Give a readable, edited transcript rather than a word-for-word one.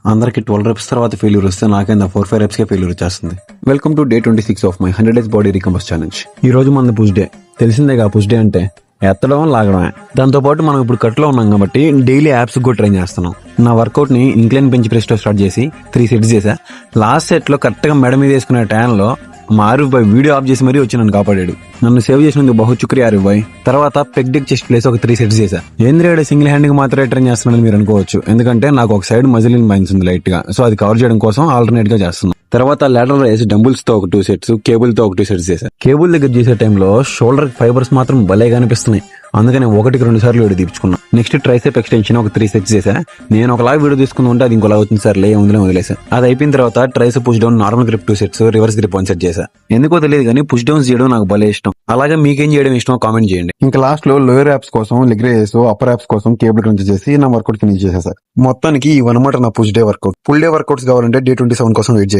అందరికి 12 reps తర్వాత failure వస్తే నాకైనా 4-5 reps కే ఫెయిల్యూర్ వచ్చేస్తుంది. Welcome to day 26 of my 100 days body recomp challenge. ఈ రోజు మన పుష్ డే. తెలిసిందేగా పుష్ డే అంటే ఎత్తడం లాగడమే. దాంతో పాటు మనం ఇప్పుడు కట్లో ఉన్నాం కాబట్టి డైలీ యాప్స్ కూడా ట్రైన్ చేస్తున్నాం. నా వర్కౌట్ ని ఇంక్లైన్ బెంచ్ ప్రెస్ తో స్టార్ట్ చేసి 3 sets చేశా. లాస్ట్ సెట్ లో కరెక్ట్ గా మెడ మీద వేసుకునే టైంలో మా ఆరిఫ్ బాయ్ వీడియో ఆఫ్ చేసి మరీ వచ్చి నన్ను కాపాడాడు. నన్ను సేవ్ చేసినందుకు బహు చుక్రీ ఆరిఫ్ బాయ్. తర్వాత పెగ్ డెక్ చెస్ట్ ప్లేస్ ఒక 3 sets చేశా. ఏంద్రేడు సింగిల్ హ్యాండ్ కి మాత్రమే ట్రైన్ చేస్తున్నాను మీరు అనుకోవచ్చు. ఎందుకంటే నాకు ఒక సైడ్ మజిలిన్ బైన్స్ ఉంది లైట్ గా, సో అది కవర్ చేయడం కోసం ఆల్టర్నేట్ గా చేస్తున్నాను. తర్వాత లాటరల్ రేస్ డంబుల్స్ తో ఒక 2 sets, కేబుల్ తో ఒక 2 sets చేశా. కేబుల్ దగ్గర చేసే టైంలో షోల్డర్ ఫైబర్స్ మాత్రం భలేగా అనిపిస్తున్నాయి. అందుకని 1-2 సార్లు వీడియో తీపించుకున్నా. నెక్స్ట్ ట్రైసెప్ ఎక్స్టెన్షన్ ఒక 3 sets చేశా. నేను ఒకలా వీడియో తీసుకుని ఉంటే అది ఇంకోలా అవుతుంది సార్ లే ఉందిలే వదిలేసా. అది అయిపోయిన తర్వాత tricep push down normal grip 2 sets, reverse grip 1 set చేశా. ఎందుకో తెలియదు కానీ పుష్ డౌన్స్ చేయడం నాకు భలే ఇష్టం. అలాగే మీకేం చేయడం ఇష్టమో కామెంట్ చేయండి. ఇంకా లాస్ట్ లో లోయర్ యాప్స్ కోసం లెగ్ రేస్, అప్పర్ యాప్స్ కోసం కేబుల్ క్రంచ్ చేసి నా వర్కౌట్ ఫినిష్ చేసేసా. మొత్తానికి ఇవన్నమాట నా push day workout. Full day workouts కావాలంటే డే 27 కోసం వెయిట్ చేయండి.